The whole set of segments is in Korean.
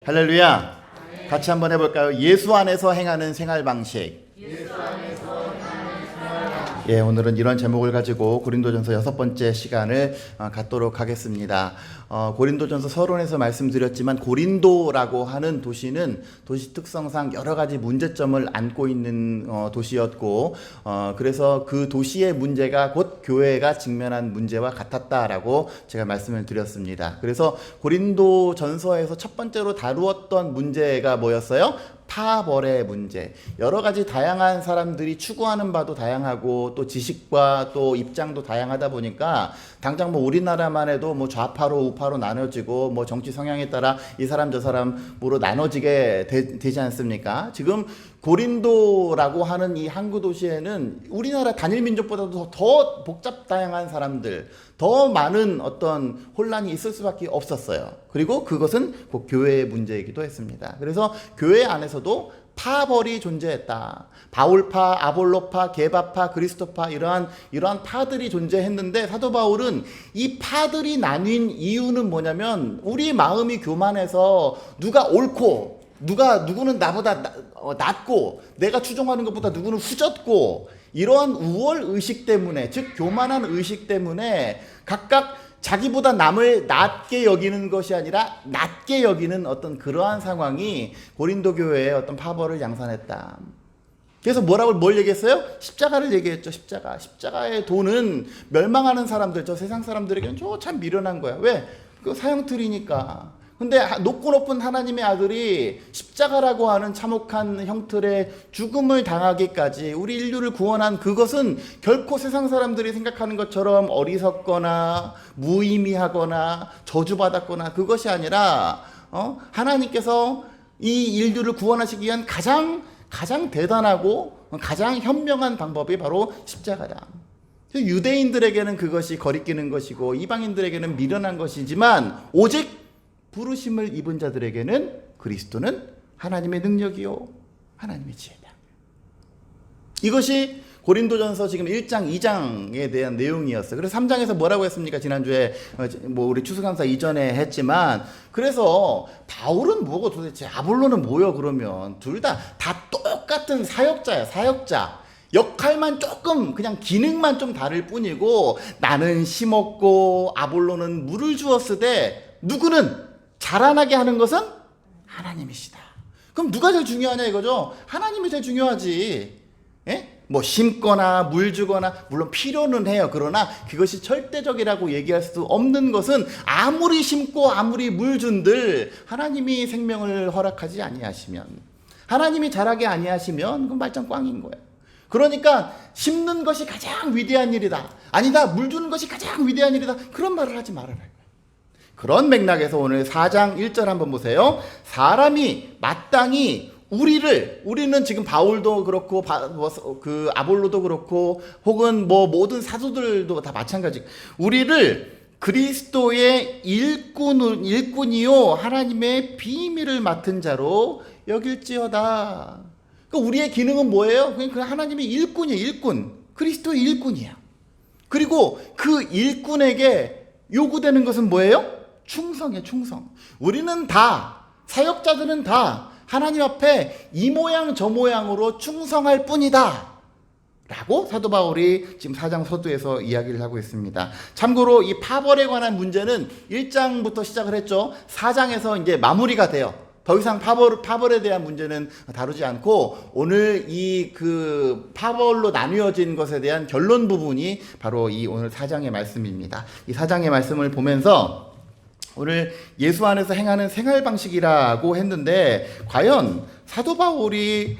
할렐루야. 같이 한번 해볼까요? 예수 안에서 행하는 생활 방식. 예, 오늘은 이런 제목을 가지고 고린도전서 6번째 시간을 갖도록 하겠습니다. 고린도전서 서론에서 말씀드렸지만 고린도라고 하는 도시는 도시 특성상 여러 가지 문제점을 안고 있는 도시였고, 그래서 그 도시의 문제가 곧 교회가 직면한 문제와 같았다라고 제가 말씀을 드렸습니다. 그래서 고린도전서에서 첫 번째로 다루었던 문제가 뭐였어요? 파벌의 문제. 여러 가지 다양한 사람들이 추구하는 바도 다양하고 또 지식과 또 입장도 다양하다 보니까 당장 뭐 우리나라만 해도 뭐 좌파로 우파로 나눠지고 뭐 정치 성향에 따라 이 사람 저 사람으로 나눠지게 되지 않습니까? 지금 고린도라고 하는 이 항구 도시에는 우리나라 단일 민족보다도 더 복잡 다양한 사람들, 더 많은 어떤 혼란이 있을 수밖에 없었어요. 그리고 그것은 곧 교회의 문제이기도 했습니다. 그래서 교회 안에서도 파벌이 존재했다. 바울파, 아볼로파, 게바파, 그리스도파 이러한 파들이 존재했는데 사도 바울은 이 파들이 나뉜 이유는 뭐냐면 우리 마음이 교만해서 누가 옳고 누구는 나보다 낫고 내가 추종하는 것보다 누구는 후졌고 이러한 우월 의식 때문에, 즉 교만한 의식 때문에 각각 자기보다 남을 낮게 여기는 것이 아니라 낮게 여기는 어떤 그러한 상황이 고린도 교회의 어떤 파벌을 양산했다. 그래서 뭘 얘기했어요? 십자가를 얘기했죠. 십자가의 도는 멸망하는 사람들, 저 세상 사람들에게는 참 미련한 거야. 왜? 그 사형틀이니까. 근데 높은 하나님의 아들이 십자가라고 하는 참혹한 형틀의 죽음을 당하기까지 우리 인류를 구원한 그것은 결코 세상 사람들이 생각하는 것처럼 어리석거나 무의미하거나 저주받았거나 그것이 아니라 하나님께서 이 인류를 구원하시기 위한 가장 대단하고 가장 현명한 방법이 바로 십자가다. 유대인들에게는 그것이 거리끼는 것이고 이방인들에게는 미련한 것이지만 오직 부르심을 입은 자들에게는 그리스도는 하나님의 능력이요 하나님의 지혜다. 이것이 고린도전서 지금 1장 2장에 대한 내용이었어요. 그래서 3장에서 뭐라고 했습니까? 지난주에 우리 추수감사 이전에 했지만, 그래서 바울은 뭐고 도대체 아볼로는 뭐요? 그러면 둘 다 똑같은 사역자야. 사역자. 역할만 조금 그냥 기능만 좀 다를 뿐이고 나는 심었고 아볼로는 물을 주었으되 누구는 자라나게 하는 것은 하나님이시다. 그럼 누가 제일 중요하냐 이거죠? 하나님이 제일 중요하지. 예? 뭐 심거나 물 주거나 물론 필요는 해요. 그러나 그것이 절대적이라고 얘기할 수 없는 것은 아무리 심고 아무리 물 준들 하나님이 생명을 허락하지 아니하시면, 하나님이 자라게 아니하시면 그건 말짱 꽝인 거예요. 그러니까 심는 것이 가장 위대한 일이다. 아니다. 물 주는 것이 가장 위대한 일이다. 그런 말을 하지 말아라. 그런 맥락에서 오늘 4장 1절 한번 보세요. 사람이 마땅히 우리는 지금 바울도 그렇고 그 아볼로도 그렇고 혹은 뭐 모든 사도들도 다 마찬가지. 우리를 그리스도의 일꾼이요 하나님의 비밀을 맡은 자로 여길지어다. 그러니까 우리의 기능은 뭐예요? 그냥 하나님의 일꾼이에요. 일꾼. 그리스도의 일꾼이야. 그리고 그 일꾼에게 요구되는 것은 뭐예요? 충성이에요. 충성. 우리는 다, 사역자들은 다 하나님 앞에 이 모양 저 모양으로 충성할 뿐이다 라고 사도 바울이 지금 4장 서두에서 이야기를 하고 있습니다. 참고로 이 파벌에 관한 문제는 1장부터 시작을 했죠. 4장에서 이제 마무리가 돼요. 더 이상 파벌에 대한 문제는 다루지 않고 오늘 이 그 파벌로 나뉘어진 것에 대한 결론 부분이 바로 이 오늘 4장의 말씀입니다. 이 4장의 말씀을 보면서 오늘 예수 안에서 행하는 생활 방식이라고 했는데 과연 사도 바울이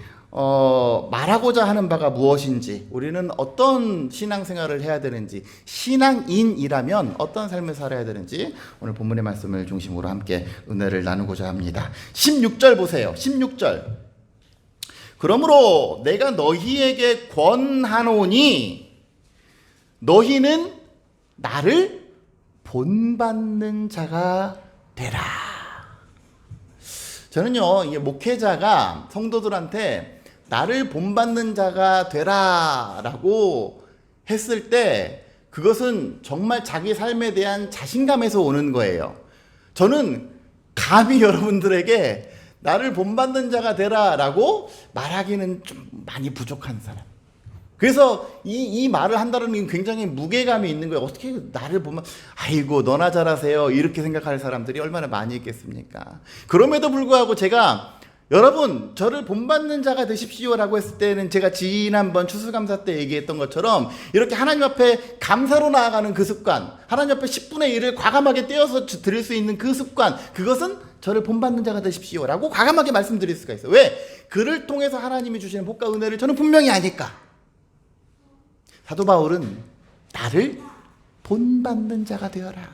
말하고자 하는 바가 무엇인지, 우리는 어떤 신앙생활을 해야 되는지, 신앙인이라면 어떤 삶을 살아야 되는지 오늘 본문의 말씀을 중심으로 함께 은혜를 나누고자 합니다. 16절 보세요. 16절. 그러므로 내가 너희에게 권하노니 너희는 나를 본받는 자가 되라. 저는요, 이게 목회자가 성도들한테 나를 본받는 자가 되라 라고 했을 때 그것은 정말 자기 삶에 대한 자신감에서 오는 거예요. 저는 감히 여러분들에게 나를 본받는 자가 되라라고 말하기는 좀 많이 부족한 사람. 그래서 이 말을 한다는 게 굉장히 무게감이 있는 거예요. 어떻게 나를 보면 아이고 너나 잘하세요 이렇게 생각할 사람들이 얼마나 많이 있겠습니까? 그럼에도 불구하고 제가 여러분 저를 본받는 자가 되십시오라고 했을 때는 제가 지난번 추수감사 때 얘기했던 것처럼 이렇게 하나님 앞에 감사로 나아가는 그 습관, 하나님 앞에 10분의 1을 과감하게 떼어서 드릴 수 있는 그 습관, 그것은 저를 본받는 자가 되십시오라고 과감하게 말씀드릴 수가 있어요. 왜? 그를 통해서 하나님이 주시는 복과 은혜를 저는 분명히 아니까. 사도 바울은 나를 본받는 자가 되어라.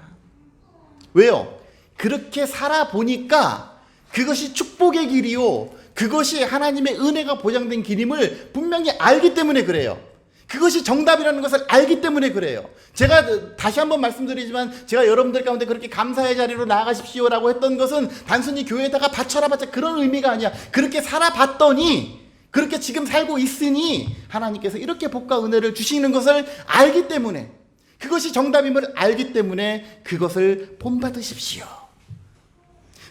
왜요? 그렇게 살아보니까 그것이 축복의 길이요, 그것이 하나님의 은혜가 보장된 길임을 분명히 알기 때문에 그래요. 그것이 정답이라는 것을 알기 때문에 그래요. 제가 다시 한번 말씀드리지만 제가 여러분들 가운데 그렇게 감사의 자리로 나아가십시오라고 했던 것은 단순히 교회에다가 바쳐라 그런 의미가 아니야. 그렇게 살아봤더니, 그렇게 지금 살고 있으니 하나님께서 이렇게 복과 은혜를 주시는 것을 알기 때문에, 그것이 정답임을 알기 때문에 그것을 본받으십시오.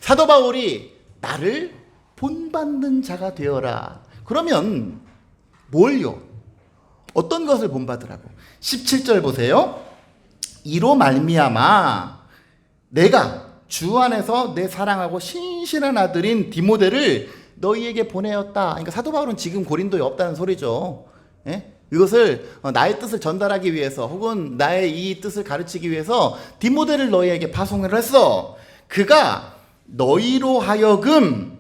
사도 바울이 나를 본받는 자가 되어라. 그러면 뭘요? 어떤 것을 본받으라고? 17절 보세요. 이로 말미암아 내가 주 안에서 내 사랑하고 신실한 아들인 디모데를 너희에게 보내었다. 그러니까 사도 바울은 지금 고린도에 없다는 소리죠. 예? 이것을 나의 뜻을 전달하기 위해서, 혹은 나의 이 뜻을 가르치기 위해서 디모데를 너희에게 파송을 했어. 그가 너희로 하여금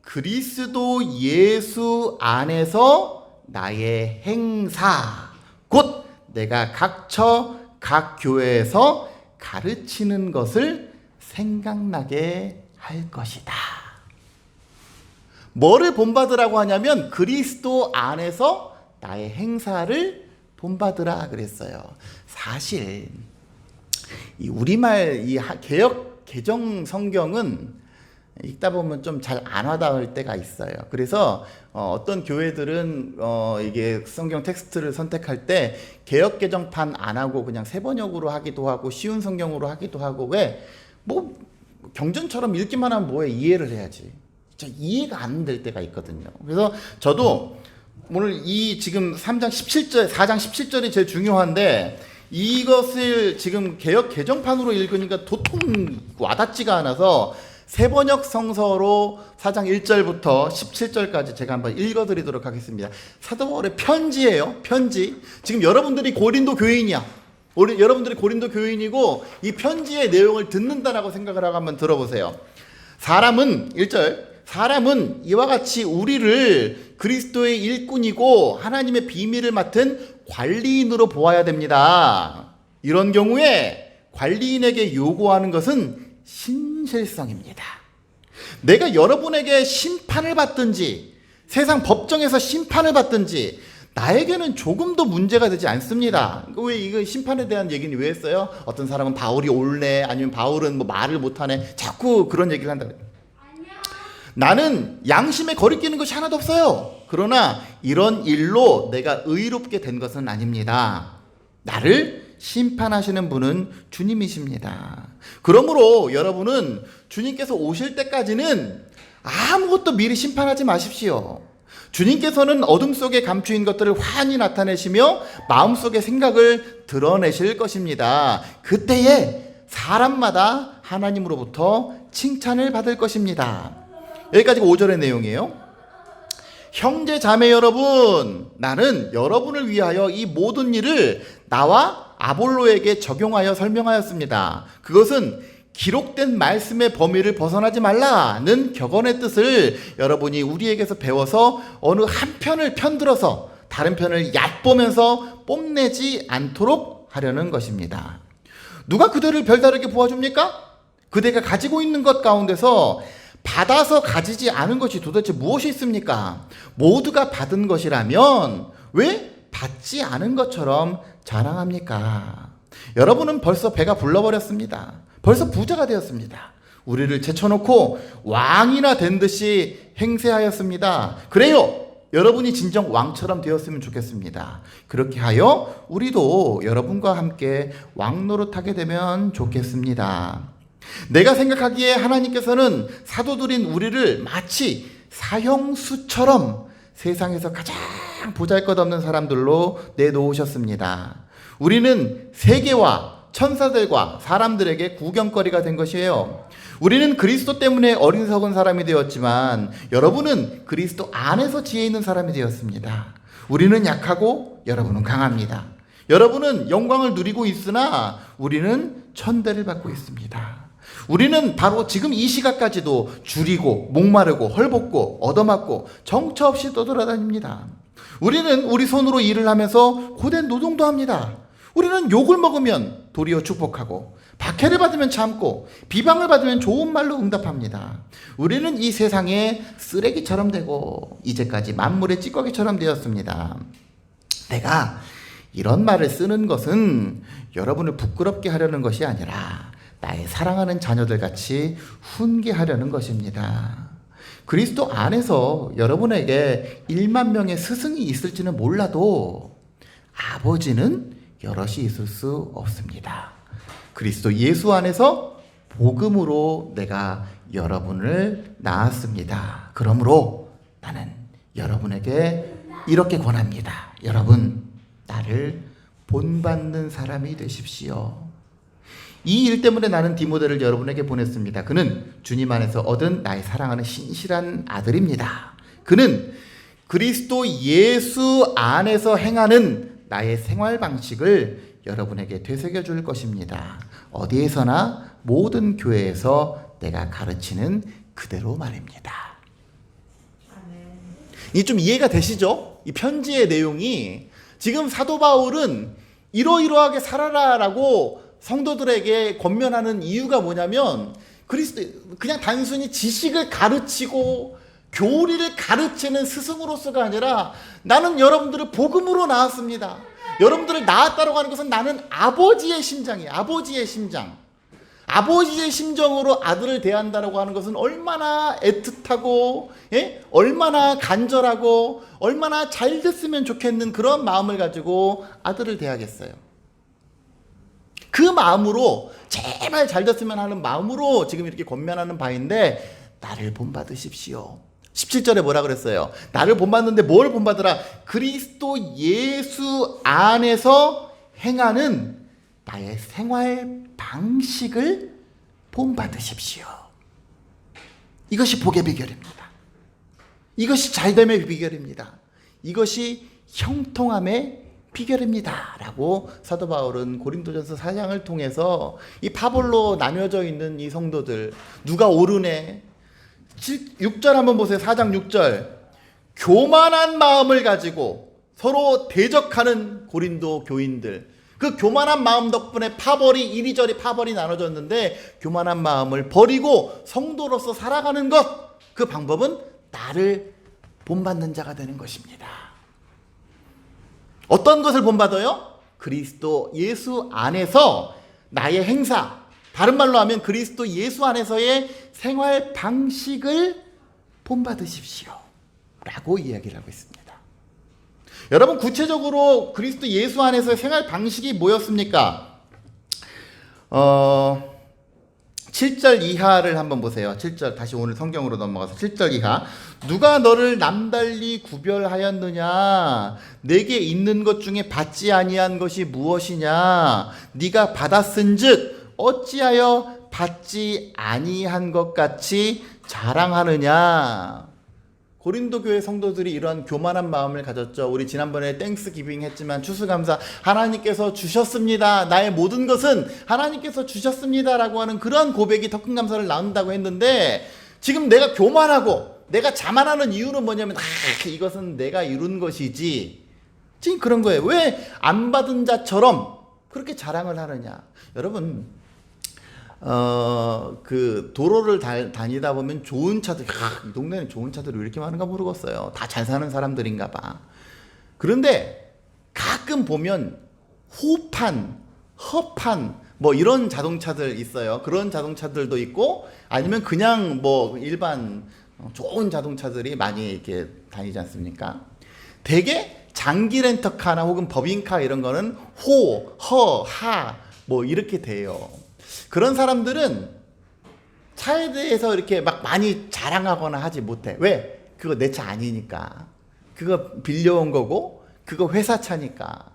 그리스도 예수 안에서 나의 행사, 곧 내가 각처 각 교회에서 가르치는 것을 생각나게 할 것이다. 뭐를 본받으라고 하냐면 그리스도 안에서 나의 행사를 본받으라 그랬어요. 사실 이 우리말 이 개역 개정 성경은 읽다 보면 좀 잘 안 와닿을 때가 있어요. 그래서 어떤 교회들은 이게 성경 텍스트를 선택할 때 개역 개정판 안 하고 그냥 세번역으로 하기도 하고 쉬운 성경으로 하기도 하고, 왜? 뭐 경전처럼 읽기만 하면 뭐해, 이해를 해야지. 진짜 이해가 안 될 때가 있거든요. 그래서 저도 오늘 이 지금 4장 17절이 제일 중요한데, 이것을 지금 개역 개정판으로 읽으니까 도통 와닿지가 않아서 세번역 성서로 4장 1절부터 17절까지 제가 한번 읽어드리도록 하겠습니다. 사도 바울의 편지예요. 편지. 지금 여러분들이 고린도 교인이야. 여러분들이 고린도 교인이고 이 편지의 내용을 듣는다라고 생각을 하고 한번 들어보세요. 1절 사람은 이와 같이 우리를 그리스도의 일꾼이고 하나님의 비밀을 맡은 관리인으로 보아야 됩니다. 이런 경우에 관리인에게 요구하는 것은 신실성입니다. 내가 여러분에게 심판을 받든지 세상 법정에서 심판을 받든지 나에게는 조금도 문제가 되지 않습니다. 왜 이거 심판에 대한 얘기는 왜 했어요? 어떤 사람은 바울이 옳네, 아니면 바울은 뭐 말을 못하네, 자꾸 그런 얘기를 한다. 나는 양심에 거리끼는 것이 하나도 없어요. 그러나 이런 일로 내가 의롭게 된 것은 아닙니다. 나를 심판하시는 분은 주님이십니다. 그러므로 여러분은 주님께서 오실 때까지는 아무것도 미리 심판하지 마십시오. 주님께서는 어둠 속에 감추인 것들을 환히 나타내시며 마음속의 생각을 드러내실 것입니다. 그때에 사람마다 하나님으로부터 칭찬을 받을 것입니다. 여기까지가 5절의 내용이에요. 형제 자매 여러분, 나는 여러분을 위하여 이 모든 일을 나와 아볼로에게 적용하여 설명하였습니다. 그것은 기록된 말씀의 범위를 벗어나지 말라는 격언의 뜻을 여러분이 우리에게서 배워서 어느 한 편을 편들어서 다른 편을 얕보면서 뽐내지 않도록 하려는 것입니다. 누가 그대를 별다르게 보아줍니까? 그대가 가지고 있는 것 가운데서 받아서 가지지 않은 것이 도대체 무엇이 있습니까? 모두가 받은 것이라면 왜 받지 않은 것처럼 자랑합니까? 여러분은 벌써 배가 불러버렸습니다. 벌써 부자가 되었습니다. 우리를 제쳐놓고 왕이나 된 듯이 행세하였습니다. 그래요. 여러분이 진정 왕처럼 되었으면 좋겠습니다. 그렇게 하여 우리도 여러분과 함께 왕 노릇하게 되면 좋겠습니다. 내가 생각하기에 하나님께서는 사도들인 우리를 마치 사형수처럼 세상에서 가장 보잘것없는 사람들로 내놓으셨습니다. 우리는 세계와 천사들과 사람들에게 구경거리가 된 것이에요. 우리는 그리스도 때문에 어리석은 사람이 되었지만 여러분은 그리스도 안에서 지혜 있는 사람이 되었습니다. 우리는 약하고 여러분은 강합니다. 여러분은 영광을 누리고 있으나 우리는 천대를 받고 있습니다. 우리는 바로 지금 이 시각까지도 줄이고 목마르고 헐벗고 얻어맞고 정처 없이 떠돌아다닙니다. 우리는 우리 손으로 일을 하면서 고된 노동도 합니다. 우리는 욕을 먹으면 도리어 축복하고 박해를 받으면 참고 비방을 받으면 좋은 말로 응답합니다. 우리는 이 세상에 쓰레기처럼 되고 이제까지 만물의 찌꺼기처럼 되었습니다. 내가 이런 말을 쓰는 것은 여러분을 부끄럽게 하려는 것이 아니라 나의 사랑하는 자녀들 같이 훈계하려는 것입니다. 그리스도 안에서 여러분에게 1만 명의 스승이 있을지는 몰라도 아버지는 여럿이 있을 수 없습니다. 그리스도 예수 안에서 복음으로 내가 여러분을 낳았습니다. 그러므로 나는 여러분에게 이렇게 권합니다. 여러분, 나를 본받는 사람이 되십시오. 이 일 때문에 나는 디모데를 여러분에게 보냈습니다. 그는 주님 안에서 얻은 나의 사랑하는 신실한 아들입니다. 그는 그리스도 예수 안에서 행하는 나의 생활 방식을 여러분에게 되새겨 줄 것입니다. 어디에서나 모든 교회에서 내가 가르치는 그대로 말입니다. 이 좀 이해가 되시죠? 이 편지의 내용이 지금 사도 바울은 이러이러하게 살아라라고 성도들에게 권면하는 이유가 뭐냐면 그리스도 그냥 단순히 지식을 가르치고 교리를 가르치는 스승으로서가 아니라 나는 여러분들을 복음으로 낳았습니다. 여러분들을 낳았다고 하는 것은 나는 아버지의 심장이에요. 아버지의 심장. 아버지의 심정으로 아들을 대한다고 하는 것은 얼마나 애틋하고 얼마나 간절하고 얼마나 잘 됐으면 좋겠는 그런 마음을 가지고 아들을 대하겠어요. 그 마음으로 제발 잘 됐으면 하는 마음으로 지금 이렇게 권면하는 바인데 나를 본받으십시오. 17절에 뭐라 그랬어요? 나를 본받는데 뭘 본받으라? 그리스도 예수 안에서 행하는 나의 생활 방식을 본받으십시오. 이것이 복의 비결입니다. 이것이 잘됨의 비결입니다. 이것이 형통함의 비결입니다. 라고 사도 바울은 고린도전서 4장을 통해서 이 파벌로 나뉘어져 있는 이 성도들 누가 옳으네 6절 한번 보세요. 4장 6절 교만한 마음을 가지고 서로 대적하는 고린도 교인들 그 교만한 마음 덕분에 파벌이 이리저리 파벌이 나눠졌는데 교만한 마음을 버리고 성도로서 살아가는 것 그 방법은 나를 본받는 자가 되는 것입니다. 어떤 것을 본받아요? 그리스도 예수 안에서 나의 행사 다른 말로 하면 그리스도 예수 안에서의 생활 방식을 본받으십시오 라고 이야기를 하고 있습니다. 여러분 구체적으로 그리스도 예수 안에서의 생활 방식이 뭐였습니까? 7절 이하를 한번 보세요. 7절 다시 오늘 성경으로 넘어가서 7절 이하 누가 너를 남달리 구별하였느냐 내게 있는 것 중에 받지 아니한 것이 무엇이냐 네가 받았은즉 어찌하여 받지 아니한 것 같이 자랑하느냐. 고린도 교회 성도들이 이러한 교만한 마음을 가졌죠. 우리 지난번에 땡스 기빙 했지만 추수감사 하나님께서 주셨습니다. 나의 모든 것은 하나님께서 주셨습니다 라고 하는 그러한 고백이 더 큰 감사를 낳는다고 했는데 지금 내가 교만하고 내가 자만하는 이유는 뭐냐면 이것은 내가 이룬 것이지 지금 그런 거예요. 왜 안 받은 자처럼 그렇게 자랑을 하느냐. 여러분 그 도로를 다니다 보면 좋은 차들 이 동네는 좋은 차들이 왜 이렇게 많은가 모르겠어요. 다 잘 사는 사람들인가 봐. 그런데 가끔 보면 호판, 허판 뭐 이런 자동차들 있어요. 그런 자동차들도 있고 아니면 그냥 뭐 일반 좋은 자동차들이 많이 이렇게 다니지 않습니까? 대개 장기 렌터카나 혹은 법인카 이런 거는 호, 허, 하 뭐 이렇게 돼요. 그런 사람들은 차에 대해서 이렇게 막 많이 자랑하거나 하지 못해. 왜? 그거 내 차 아니니까. 그거 빌려온 거고, 그거 회사 차니까.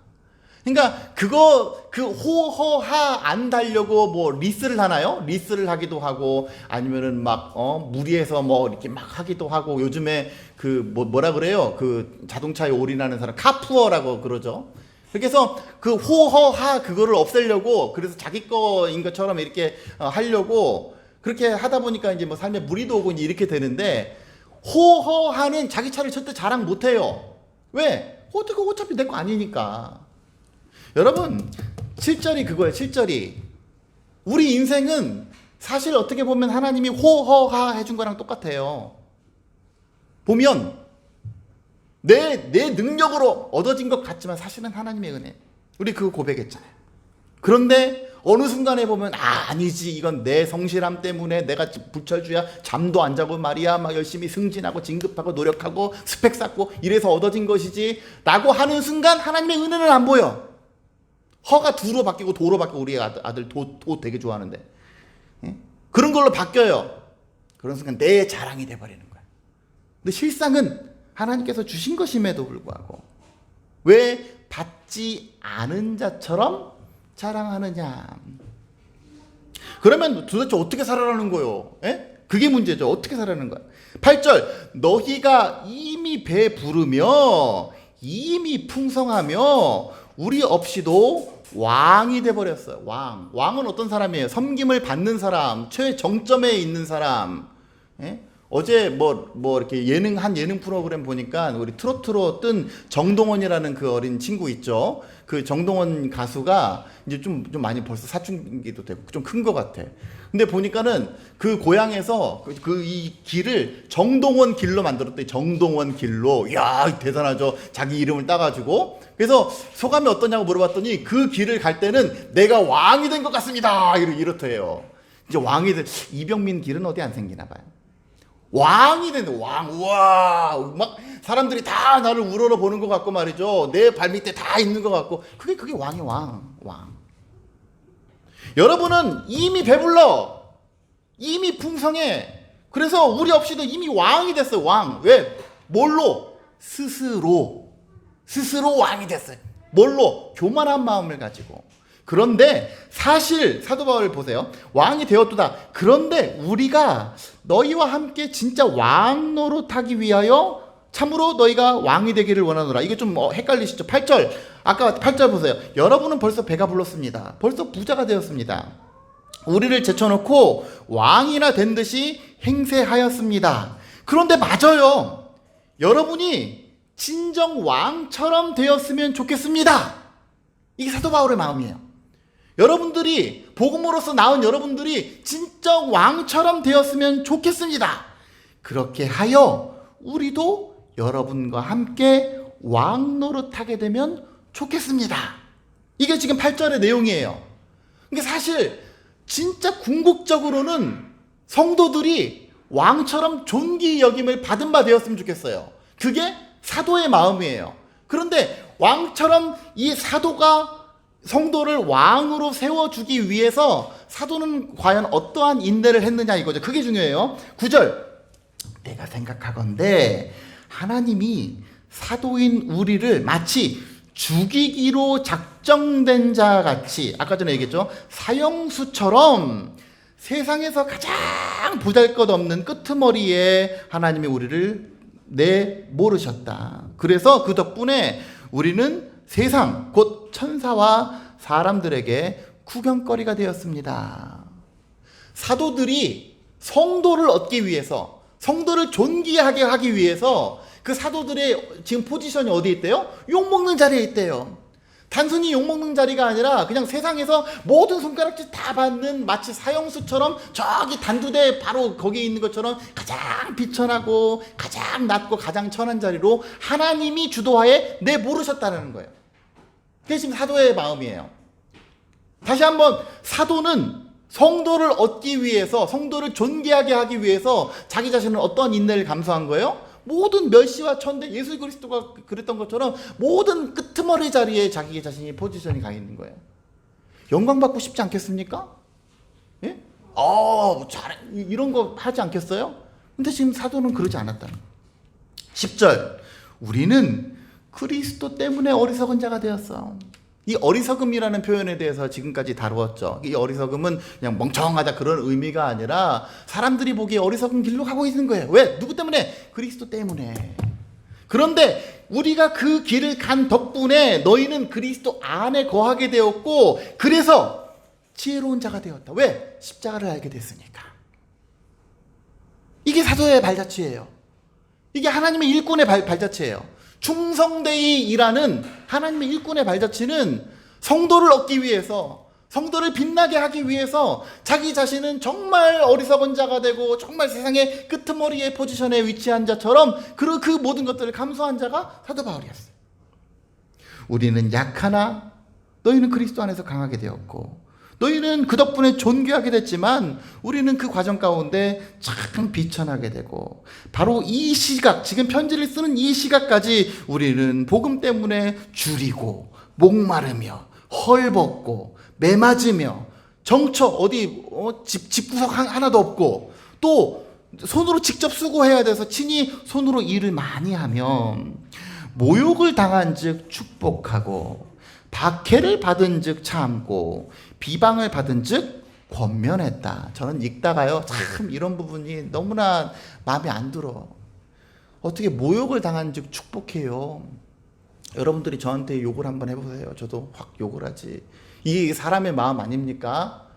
그러니까 그거 그 호허하 안 달려고 뭐 리스를 하나요? 리스를 하기도 하고 아니면은 막 무리해서 뭐 이렇게 막 하기도 하고 요즘에 그 뭐라 그래요? 그 자동차에 올인하는 사람 카푸어라고 그러죠. 그래서 그 호허하 그거를 없애려고 그래서 자기 거인 것처럼 이렇게 하려고 그렇게 하다 보니까 이제 뭐 삶에 무리도 오고 이렇게 되는데 호허하는 자기 차를 절대 자랑 못 해요. 왜? 어차피 내 거 아니니까. 여러분 7절이 그거예요. 7절이 우리 인생은 사실 어떻게 보면 하나님이 호허하 해준 거랑 똑같아요. 보면 내 능력으로 얻어진 것 같지만 사실은 하나님의 은혜. 우리 그거 고백했잖아요. 그런데 어느 순간에 보면 아니지 이건 내 성실함 때문에 내가 불철주야 잠도 안 자고 말이야 막 열심히 승진하고 진급하고 노력하고 스펙 쌓고 이래서 얻어진 것이지 라고 하는 순간 하나님의 은혜는 안 보여. 허가 두로 바뀌고 도로 바뀌고 우리 아들 도 되게 좋아하는데 그런 걸로 바뀌어요. 그런 순간 내 자랑이 돼버리는 거야. 근데 실상은 하나님께서 주신 것임에도 불구하고 왜 받지 않은 자처럼 자랑하느냐. 그러면 도대체 어떻게 살아라는 거예요? 그게 문제죠. 어떻게 살아라는 거야. 8절 너희가 이미 배부르며 이미 풍성하며 우리 없이도 왕이 돼버렸어요. 왕은 어떤 사람이에요? 섬김을 받는 사람, 최정점에 있는 사람. 어제 뭐 이렇게 예능 프로그램 보니까 우리 트로트로 뜬 정동원이라는 그 어린 친구 있죠. 그 정동원 가수가 이제 좀 많이 벌써 사춘기도 되고 좀 큰 것 같아. 근데 보니까는 그 고향에서 이 길을 정동원 길로 만들었대. 정동원 길로. 이야, 대단하죠. 자기 이름을 따가지고. 그래서 소감이 어떠냐고 물어봤더니 그 길을 갈 때는 내가 왕이 된 것 같습니다. 이렇대요. 이제 왕이 된 이병민 길은 어디 안 생기나 봐요. 왕이 된다. 우와, 막 사람들이 다 나를 우러러 보는 것 같고 말이죠. 내 발밑에 다 있는 것 같고 그게 왕이 왕. 여러분은 이미 배불러, 이미 풍성해. 그래서 우리 없이도 이미 왕이 됐어요. 왕. 왜? 뭘로? 스스로 왕이 됐어요. 뭘로? 교만한 마음을 가지고. 그런데 사실 사도 바울 보세요. 왕이 되었도다. 그런데 우리가 너희와 함께 진짜 왕 노릇하기 위하여 참으로 너희가 왕이 되기를 원하노라. 이게 좀 헷갈리시죠? 8절. 아까 8절 보세요. 여러분은 벌써 배가 불렀습니다. 벌써 부자가 되었습니다. 우리를 제쳐놓고 왕이나 된 듯이 행세하였습니다. 그런데 맞아요. 여러분이 진정 왕처럼 되었으면 좋겠습니다. 이게 사도 바울의 마음이에요. 여러분들이 복음으로서 나온 여러분들이 진짜 왕처럼 되었으면 좋겠습니다. 그렇게 하여 우리도 여러분과 함께 왕 노릇하게 되면 좋겠습니다. 이게 지금 8절의 내용이에요. 그러니까 사실 진짜 궁극적으로는 성도들이 왕처럼 존귀 여김을 받은 바 되었으면 좋겠어요. 그게 사도의 마음이에요. 그런데 왕처럼 이 사도가 성도를 왕으로 세워주기 위해서 사도는 과연 어떠한 인내를 했느냐 이거죠. 그게 중요해요. 9절 내가 생각하건대 하나님이 사도인 우리를 마치 죽이기로 작정된 자 같이 아까 전에 얘기했죠. 사형수처럼 세상에서 가장 보잘것없는 끄트머리에 하나님이 우리를 내모르셨다. 그래서 그 덕분에 우리는 세상 곧 천사와 사람들에게 구경거리가 되었습니다. 사도들이 성도를 얻기 위해서 성도를 존귀하게 하기 위해서 그 사도들의 지금 포지션이 어디에 있대요? 욕먹는 자리에 있대요. 단순히 욕먹는 자리가 아니라 그냥 세상에서 모든 손가락질 다 받는 마치 사형수처럼 저기 단두대 바로 거기에 있는 것처럼 가장 비천하고 가장 낮고 가장 천한 자리로 하나님이 주도하에 내모르셨다는 거예요. 그게 지금 사도의 마음이에요. 다시 한번 사도는 성도를 얻기 위해서 성도를 존귀하게 하기 위해서 자기 자신은 어떤 인내를 감수한 거예요? 모든 멸시와 천대 예수 그리스도가 그랬던 것처럼 모든 끄트머리 자리에 자기 자신이 포지션이 가 있는 거예요. 영광 받고 싶지 않겠습니까? 예? 잘해. 이런 거 하지 않겠어요? 근데 지금 사도는 그러지 않았다는 거예요. 10절, 우리는 그리스도 때문에 어리석은 자가 되었어. 이 어리석음이라는 표현에 대해서 지금까지 다루었죠. 이 어리석음은 그냥 멍청하다 그런 의미가 아니라 사람들이 보기에 어리석은 길로 가고 있는 거예요. 왜? 누구 때문에? 그리스도 때문에. 그런데 우리가 그 길을 간 덕분에 너희는 그리스도 안에 거하게 되었고, 그래서 지혜로운 자가 되었다. 왜? 십자가를 알게 됐으니까. 이게 사도의 발자취예요. 이게 하나님의 일꾼의 발자취예요. 충성되이라는 하나님의 일꾼의 발자취는 성도를 얻기 위해서, 성도를 빛나게 하기 위해서 자기 자신은 정말 어리석은 자가 되고 정말 세상의 끄트머리의 포지션에 위치한 자처럼 그 모든 것들을 감수한 자가 사도 바울이었어요. 우리는 약하나 너희는 그리스도 안에서 강하게 되었고, 너희는 그 덕분에 존귀하게 됐지만 우리는 그 과정 가운데 참 비천하게 되고, 바로 이 시각, 지금 편지를 쓰는 이 시각까지 우리는 복음 때문에 줄이고 목마르며 헐벗고 매맞으며 정처 어디 집구석 하나도 없고, 또 손으로 직접 수고해야 돼서 친히 손으로 일을 많이 하면 모욕을 당한 즉 축복하고, 박해를 받은 즉 참고, 비방을 받은 즉 권면했다. 저는 읽다가요, 참 이런 부분이 너무나 마음에 안 들어. 어떻게 모욕을 당한 즉 축복해요? 여러분들이 저한테 욕을 한번 해보세요. 저도 확 욕을 하지. 이게 사람의 마음 아닙니까?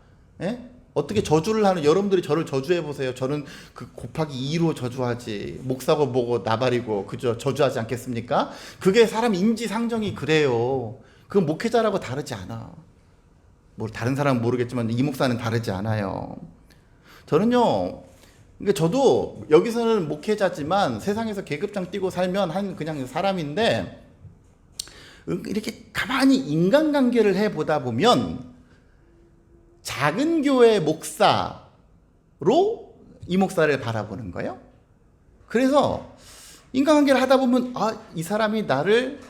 예? 어떻게 저주를 하는, 여러분들이 저를 저주해보세요. 저는 그 곱하기 2로 저주하지. 목사고 뭐고 나발이고 그저 저주하지 않겠습니까? 그게 사람 인지상정이 그래요. 그건 목회자라고 다르지 않아. 뭐 다른 사람은 모르겠지만 이 목사는 다르지 않아요. 저는요, 그러니까 저도 여기서는 목회자지만 세상에서 계급장 띄고 살면 한 그냥 사람인데, 이렇게 가만히 인간관계를 해보다 보면 작은 교회 목사로 이 목사를 바라보는 거예요. 그래서 인간관계를 하다 보면 이 사람이 나를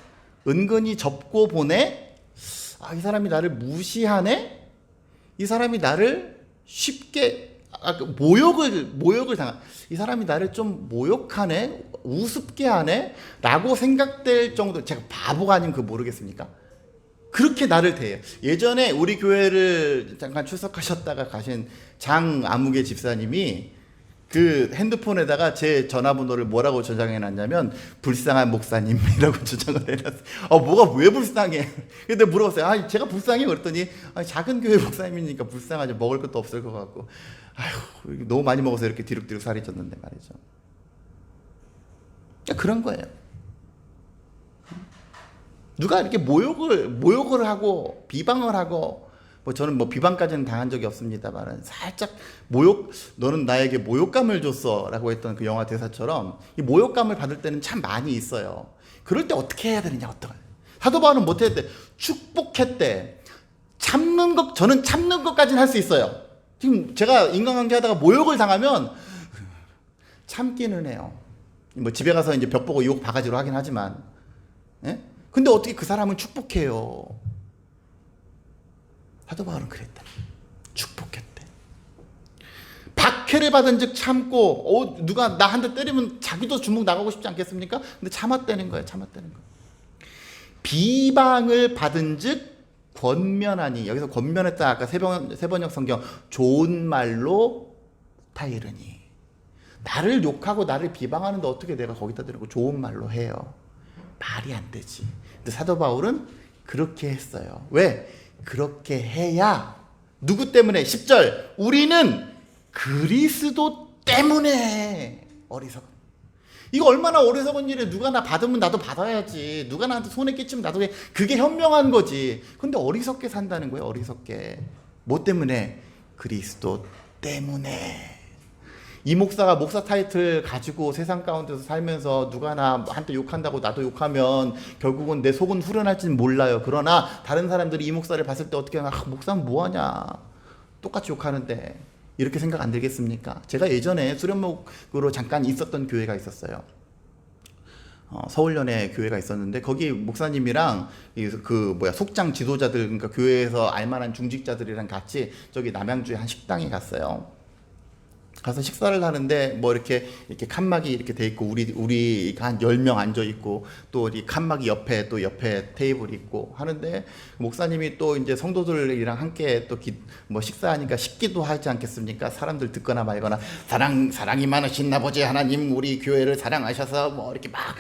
은근히 접고 보네? 이 사람이 나를 무시하네? 이 사람이 나를 쉽게 모욕을 당한, 이 사람이 나를 좀 모욕하네? 우습게 하네? 라고 생각될 정도. 제가 바보가 아니면 그거 모르겠습니까? 그렇게 나를 대해요. 예전에 우리 교회를 잠깐 출석하셨다가 가신 장아무개 집사님이 그 핸드폰에다가 제 전화번호를 뭐라고 저장해 놨냐면 불쌍한 목사님이라고 저장을 해놨어요. 뭐가 왜 불쌍해? 근데 물어봤어요. 제가 불쌍해? 그랬더니 작은 교회 목사님이니까 불쌍하죠. 먹을 것도 없을 것 같고, 너무 많이 먹어서 이렇게 뒤룩뒤룩 살이 쪘는데 말이죠. 그런 거예요. 누가 이렇게 모욕을 하고 비방을 하고, 저는 비방까지는 당한 적이 없습니다만 살짝 너는 나에게 모욕감을 줬어 라고 했던 그 영화 대사처럼 이 모욕감을 받을 때는 참 많이 있어요. 그럴 때 어떻게 해야 되느냐, 사도 바울은 못했대. 축복했대. 저는 참는 것까지는 할 수 있어요. 지금 제가 인간관계 하다가 모욕을 당하면 참기는 해요. 집에 가서 이제 벽 보고 욕 바가지로 하긴 하지만, 예? 근데 어떻게 그 사람을 축복해요? 사도 바울은 그랬다. 축복했대. 박해를 받은 즉 참고, 누가 나 한 대 때리면 자기도 주먹 나가고 싶지 않겠습니까? 근데 참았다는 거예요. 비방을 받은 즉 권면하니, 여기서 권면했다. 아까 세번역 성경 좋은 말로 타이르니, 나를 욕하고 나를 비방하는데 어떻게 내가 거기다 대고 좋은 말로 해요? 말이 안 되지. 근데 사도 바울은 그렇게 했어요. 왜? 그렇게 해야, 누구 때문에? 10절, 우리는 그리스도 때문에 어리석은. 이거 얼마나 어리석은 일에, 누가 나 받으면 나도 받아야지, 누가 나한테 손에 끼치면 나도 해. 그게 현명한 거지. 근데 어리석게 산다는 거예요. 어리석게. 뭐 때문에? 그리스도 때문에. 이 목사가 목사 타이틀 가지고 세상 가운데서 살면서 누가 나한테 욕한다고 나도 욕하면 결국은 내 속은 후련할지는 몰라요. 그러나 다른 사람들이 이 목사를 봤을 때 어떻게 하나, 목사는 뭐하냐, 똑같이 욕하는데, 이렇게 생각 안 들겠습니까? 제가 예전에 수련목으로 잠깐 있었던 교회가 있었어요. 서울연에 교회가 있었는데 거기 목사님이랑 속장 지도자들, 그러니까 교회에서 알만한 중직자들이랑 같이 저기 남양주에 한 식당에 갔어요. 가서 식사를 하는데 뭐 이렇게 칸막이 이렇게 돼 있고 우리가 한 10명 앉아 있고 또 이 칸막이 옆에 또 옆에 테이블이 있고 하는데 목사님이 또 이제 성도들이랑 함께 또 뭐 식사하니까 식기도 하지 않겠습니까? 사람들 듣거나 말거나 사랑이 많으신 아버지 하나님 우리 교회를 사랑하셔서 뭐 이렇게 막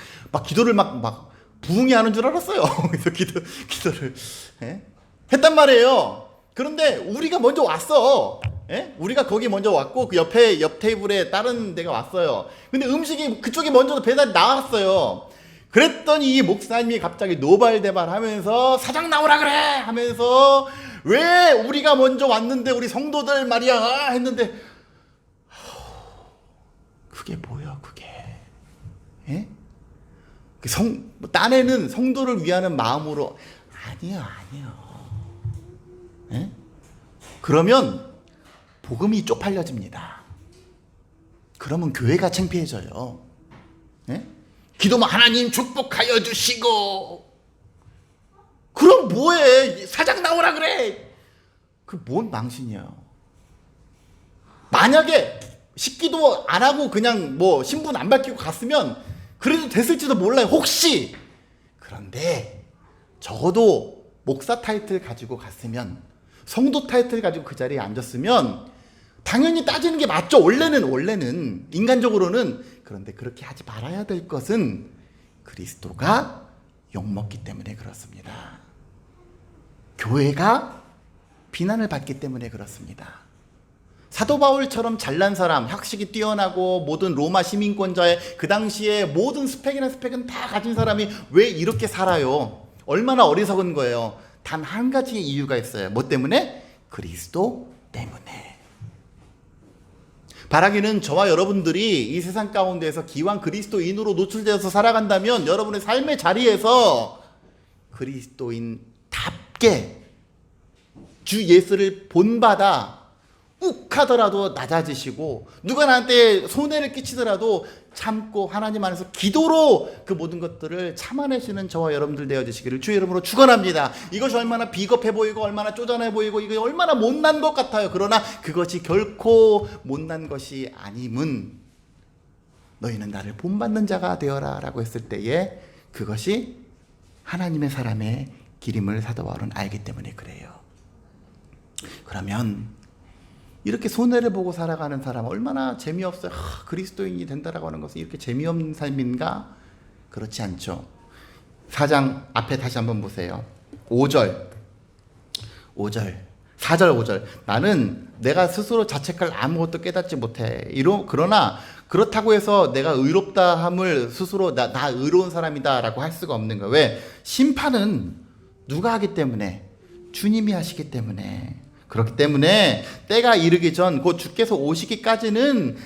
기도를 막 부흥이 하는 줄 알았어요. 그래서 기도를 했단 말이에요. 그런데 우리가 먼저 왔어. 우리가 거기 먼저 왔고 그 옆 테이블에 다른 데가 왔어요. 근데 음식이 그쪽에 먼저 배달이 나왔어요. 그랬더니 이 목사님이 갑자기 노발대발 하면서 사장 나오라 그래 하면서 왜 우리가 먼저 왔는데 우리 성도들 말이야 했는데 그게 뭐야 그게? 딴에는 성도를 위하는 마음으로 아니요. 그러면 복음이 쪽팔려집니다. 그러면 교회가 창피해져요. 기도만 하나님 축복하여 주시고 그럼 뭐해? 사장 나오라 그래. 그 뭔 망신이야. 만약에 식기도 안 하고 그냥 뭐 신분 안 밝히고 갔으면 그래도 됐을지도 몰라요. 혹시. 그런데 적어도 목사 타이틀 가지고 갔으면, 성도 타이틀 가지고 그 자리에 앉았으면 당연히 따지는 게 맞죠. 원래는 인간적으로는. 그런데 그렇게 하지 말아야 될 것은 그리스도가 욕먹기 때문에 그렇습니다. 교회가 비난을 받기 때문에 그렇습니다. 사도 바울처럼 잘난 사람, 학식이 뛰어나고 모든 로마 시민권자의 그 당시에 모든 스펙은 다 가진 사람이 왜 이렇게 살아요? 얼마나 어리석은 거예요. 단 한 가지의 이유가 있어요. 뭐 때문에? 그리스도 때문에. 바라기는 저와 여러분들이 이 세상 가운데에서 기왕 그리스도인으로 노출되어서 살아간다면 여러분의 삶의 자리에서 그리스도인답게 주 예수를 본받아 욱 하더라도 낮아지시고 누가 나한테 손해를 끼치더라도 참고 하나님 안에서 기도로 그 모든 것들을 참아내시는 저와 여러분들 되어주시기를 주의 이름으로 축원합니다. 이것이 얼마나 비겁해 보이고 얼마나 쪼잔해 보이고 이거 얼마나 못난 것 같아요. 그러나 그것이 결코 못난 것이 아님은 너희는 나를 본받는 자가 되어라 라고 했을 때에 그것이 하나님의 사람의 길임을 사도 바울은 알기 때문에 그래요. 그러면 이렇게 손해를 보고 살아가는 사람 얼마나 재미없어요. 그리스도인이 된다라고 하는 것은 이렇게 재미없는 삶인가? 그렇지 않죠. 4장 앞에 다시 한번 보세요. 4절 5절 나는 내가 스스로 자책할 아무것도 깨닫지 못해. 그러나 그렇다고 해서 내가 의롭다 함을 스스로 나 의로운 사람이다 라고 할 수가 없는 거예요. 왜? 심판은 누가 하기 때문에? 주님이 하시기 때문에. 그렇기 때문에 때가 이르기 전 곧 주께서 오시기까지는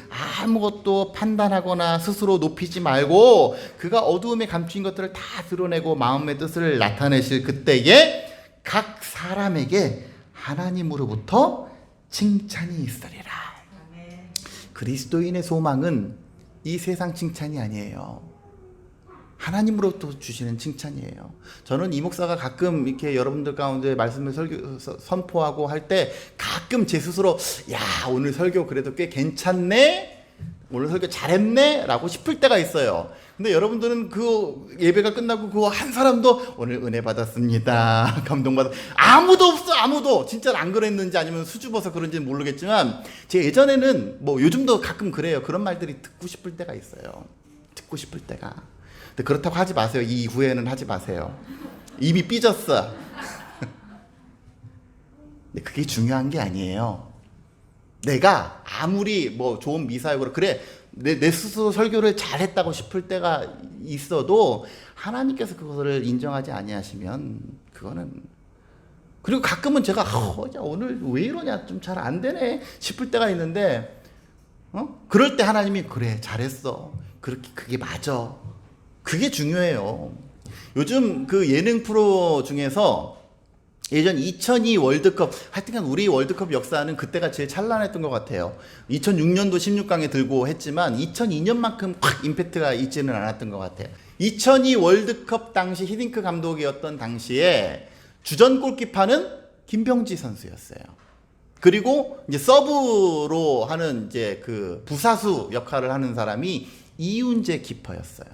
아무것도 판단하거나 스스로 높이지 말고 그가 어두움에 감추인 것들을 다 드러내고 마음의 뜻을 나타내실 그때에 각 사람에게 하나님으로부터 칭찬이 있으리라. 그리스도인의 소망은 이 세상 칭찬이 아니에요. 하나님으로부터 주시는 칭찬이에요. 저는 이 목사가 가끔 이렇게 여러분들 가운데 말씀을 선포하고 할 때 가끔 제 스스로 야 오늘 설교 그래도 꽤 괜찮네? 오늘 설교 잘했네? 라고 싶을 때가 있어요. 근데 여러분들은 그 예배가 끝나고 그 한 사람도 오늘 은혜 받았습니다. 감동받았. 아무도 없어. 아무도. 진짜 안 그랬는지 아니면 수줍어서 그런지는 모르겠지만 제 예전에는 뭐 요즘도 가끔 그래요. 그런 말들이 듣고 싶을 때가 있어요. 듣고 싶을 때가. 근데 그렇다고 하지 마세요. 이 이후에는 하지 마세요. 이미 삐졌어. 근데 그게 중요한 게 아니에요. 내가 아무리 뭐 좋은 미사역으로 그래 내 스스로 설교를 잘했다고 싶을 때가 있어도 하나님께서 그것을 인정하지 아니하시면 그거는. 그리고 가끔은 제가 오늘 왜 이러냐 좀 잘 안 되네 싶을 때가 있는데 그럴 때 하나님이 그래 잘했어. 그게 맞아. 그게 중요해요. 요즘 그 예능 프로 중에서 예전 2002 월드컵, 하여튼간 우리 월드컵 역사는 그때가 제일 찬란했던 것 같아요. 2006년도 16강에 들고 했지만 2002년만큼 확 임팩트가 있지는 않았던 것 같아요. 2002 월드컵 당시 히딩크 감독이었던 당시에 주전 골키퍼는 김병지 선수였어요. 그리고 이제 서브로 하는 이제 그 부사수 역할을 하는 사람이 이훈재 키퍼였어요.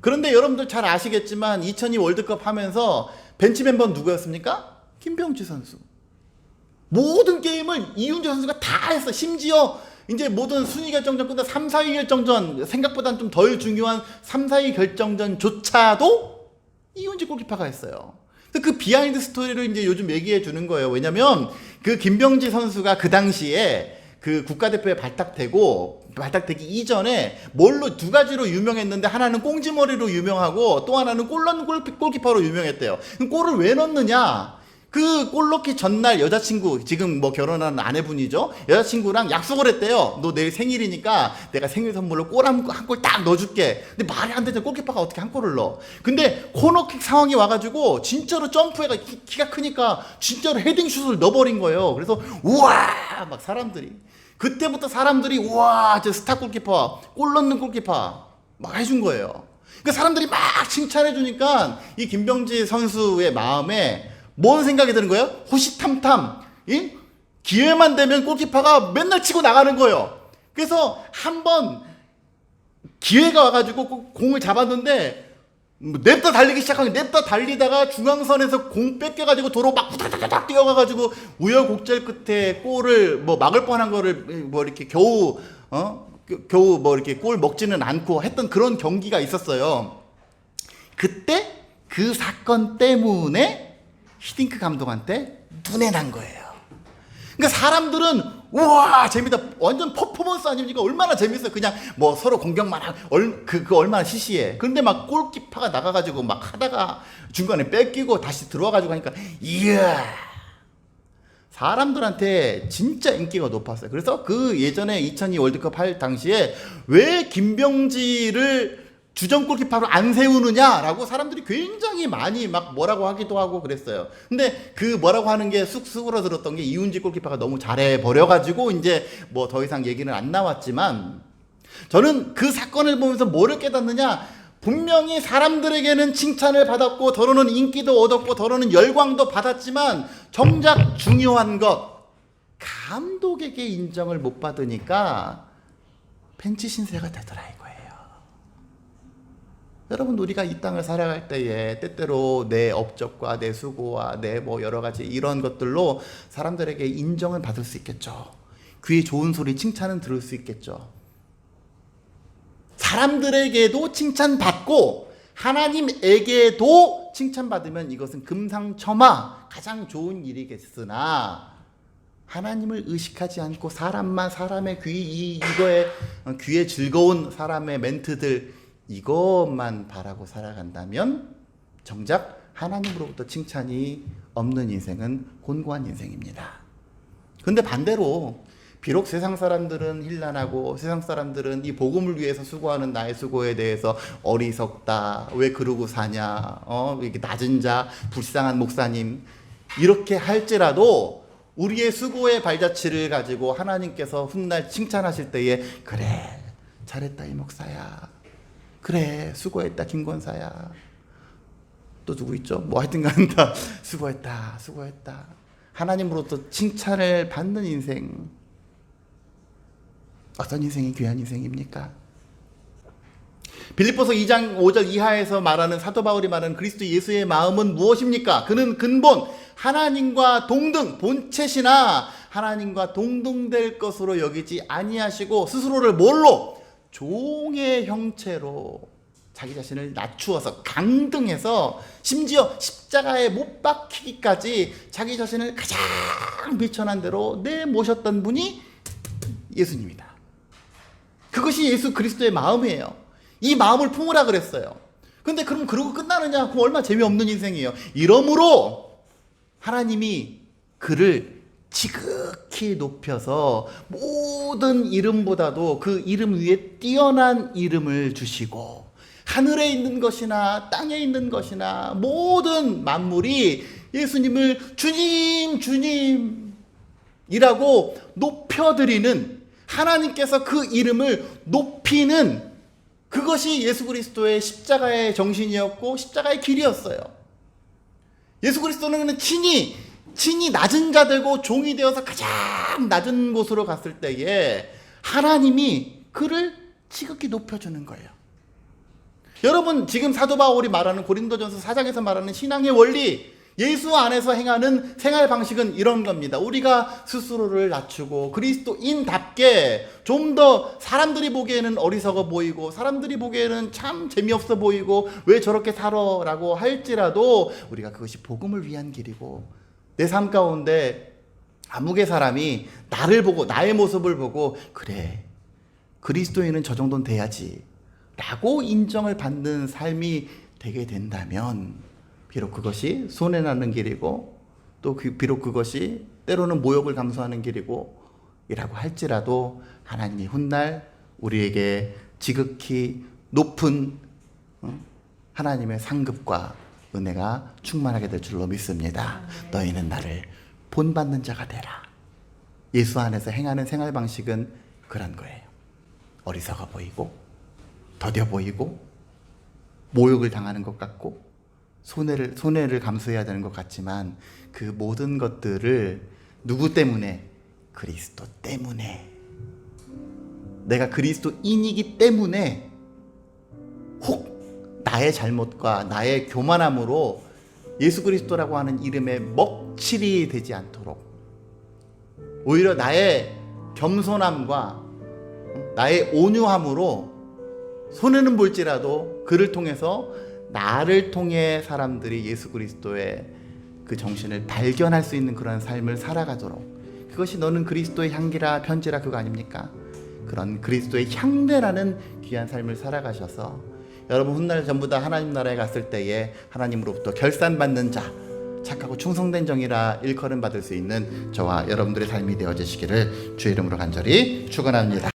그런데 여러분들 잘 아시겠지만 2002 월드컵 하면서 벤치 멤버는 누구였습니까? 김병지 선수. 모든 게임을 이훈재 선수가 다 했어. 심지어 이제 모든 순위 결정전 끝나 3, 4위 결정전, 생각보다는 좀 덜 중요한 3, 4위 결정전조차도 이훈재 골키퍼가 했어요. 그 비하인드 스토리를 이제 요즘 얘기해 주는 거예요. 왜냐면 그 김병지 선수가 그 당시에 그 국가대표에 발탁되기 이전에 뭘로 두 가지로 유명했는데, 하나는 꽁지머리로 유명하고 또 하나는 골 넣는 골키퍼로 유명했대요. 골을 왜 넣느냐? 그 골 넣기 전날 여자친구, 지금 뭐 결혼한 아내분이죠, 여자친구랑 약속을 했대요. 너 내일 생일이니까 내가 생일 선물로 골 한 골 딱 넣어줄게. 근데 말이 안 되죠. 골키퍼가 어떻게 한 골을 넣어? 근데 코너킥 상황이 와가지고 진짜로 점프해가 키가 크니까 진짜로 헤딩슛을 넣어버린 거예요. 그래서 우와 막 사람들이, 그때부터 사람들이 우와 저 스타 골키퍼, 골 넣는 골키퍼 막 해준 거예요. 그 사람들이 막 칭찬해 주니까 이 김병지 선수의 마음에 뭔 생각이 드는 거예요? 호시탐탐. 예? 기회만 되면 골키퍼가 맨날 치고 나가는 거예요. 그래서 한번 기회가 와가지고 공을 잡았는데 냅다 달리기 시작하면 냅다 달리다가 중앙선에서 공 뺏겨가지고 도로 막 후다다닥 뛰어가가지고 우여곡절 끝에 골을 뭐 막을 뻔한 거를 뭐 이렇게 겨우 뭐 이렇게 골 먹지는 않고 했던 그런 경기가 있었어요. 그때 그 사건 때문에 히딩크 감독한테 눈에 난 거예요. 그러니까 사람들은 우와 재밌다, 완전 퍼포먼스 아닙니까? 얼마나 재밌어요. 그냥 뭐 서로 공격만 하고 그 얼마나 시시해. 그런데 막 골키퍼가 나가가지고 막 하다가 중간에 뺏기고 다시 들어와가지고 하니까 이야, 사람들한테 진짜 인기가 높았어요. 그래서 그 예전에 2002 월드컵 할 당시에 왜 김병지를 주전 골키퍼로 안 세우느냐라고 사람들이 굉장히 많이 막 뭐라고 하기도 하고 그랬어요. 근데 그 뭐라고 하는 게 쑥 수그러들었던 게 이훈지 골키퍼가 너무 잘해 버려가지고 이제 뭐 더 이상 얘기는 안 나왔지만, 저는 그 사건을 보면서 뭐를 깨닫느냐, 분명히 사람들에게는 칭찬을 받았고 더러는 인기도 얻었고 더러는 열광도 받았지만 정작 중요한 것, 감독에게 인정을 못 받으니까 벤치 신세가 되더라 이거예요. 여러분, 우리가 이 땅을 살아갈 때에 때때로 내 업적과 내 수고와 내 뭐 여러 가지 이런 것들로 사람들에게 인정을 받을 수 있겠죠. 귀에 좋은 소리, 칭찬은 들을 수 있겠죠. 사람들에게도 칭찬받고 하나님에게도 칭찬받으면 이것은 금상첨화 가장 좋은 일이겠으나, 하나님을 의식하지 않고 사람만, 사람의 귀에 즐거운 사람의 멘트들 이것만 바라고 살아간다면 정작 하나님으로부터 칭찬이 없는 인생은 곤고한 인생입니다. 그런데 반대로 비록 세상 사람들은 힐난하고 세상 사람들은 이 복음을 위해서 수고하는 나의 수고에 대해서 어리석다, 왜 그러고 사냐, 이렇게 낮은 자, 불쌍한 목사님 이렇게 할지라도 우리의 수고의 발자취를 가지고 하나님께서 훗날 칭찬하실 때에 그래 잘했다 이 목사야, 그래 수고했다 김권사야, 또 누구 있죠? 뭐 하여튼간 다 수고했다 하나님으로부터 칭찬을 받는 인생, 어떤 인생이 귀한 인생입니까? 빌립보서 2장 5절 이하에서 말하는 사도 바울이 말하는 그리스도 예수의 마음은 무엇입니까? 그는 근본 하나님과 동등, 본체시나 하나님과 동등될 것으로 여기지 아니하시고 스스로를 뭘로? 종의 형체로 자기 자신을 낮추어서 강등해서 심지어 십자가에 못 박히기까지 자기 자신을 가장 비천한 대로 내모셨던 분이 예수님이다. 그것이 예수 그리스도의 마음이에요. 이 마음을 품으라 그랬어요. 근데 그럼 그러고 끝나느냐? 그럼 얼마나 재미없는 인생이에요. 이러므로 하나님이 그를 지극히 높여서 모든 이름보다도 그 이름 위에 뛰어난 이름을 주시고, 하늘에 있는 것이나 땅에 있는 것이나 모든 만물이 예수님을 주님, 주님이라고 높여드리는, 하나님께서 그 이름을 높이는, 그것이 예수 그리스도의 십자가의 정신이었고 십자가의 길이었어요. 예수 그리스도는 친히 낮은 자 되고 종이 되어서 가장 낮은 곳으로 갔을 때에 하나님이 그를 지극히 높여주는 거예요. 여러분, 지금 사도 바울이 말하는 고린도전서 4장에서 말하는 신앙의 원리, 예수 안에서 행하는 생활 방식은 이런 겁니다. 우리가 스스로를 낮추고 그리스도인답게 좀 더 사람들이 보기에는 어리석어 보이고 사람들이 보기에는 참 재미없어 보이고 왜 저렇게 살아라고 할지라도 우리가 그것이 복음을 위한 길이고, 내 삶 가운데 아무개 사람이 나를 보고 나의 모습을 보고 그래, 그리스도인은 저 정도는 돼야지 라고 인정을 받는 삶이 되게 된다면 비록 그것이 손해나는 길이고 또 비록 그것이 때로는 모욕을 감수하는 길이고 이라고 할지라도 하나님이 훗날 우리에게 지극히 높은 하나님의 상급과 은혜가 충만하게 될 줄로 믿습니다. 너희는 나를 본받는 자가 되라. 예수 안에서 행하는 생활 방식은 그런 거예요. 어리석어 보이고 더뎌 보이고 모욕을 당하는 것 같고 손해를 감수해야 되는 것 같지만 그 모든 것들을 누구 때문에? 그리스도 때문에. 내가 그리스도인이기 때문에 혹 나의 잘못과 나의 교만함으로 예수 그리스도라고 하는 이름에 먹칠이 되지 않도록 오히려 나의 겸손함과 나의 온유함으로 손해는 볼지라도 그를 통해서 나를 통해 사람들이 예수 그리스도의 그 정신을 발견할 수 있는 그런 삶을 살아가도록, 그것이 너는 그리스도의 향기라 편지라 그거 아닙니까? 그런 그리스도의 향내라는 귀한 삶을 살아가셔서 여러분 훗날 전부 다 하나님 나라에 갔을 때에 하나님으로부터 결산받는 자, 착하고 충성된 정이라 일컬음 받을 수 있는 저와 여러분들의 삶이 되어지시기를 주의 이름으로 간절히 축원합니다.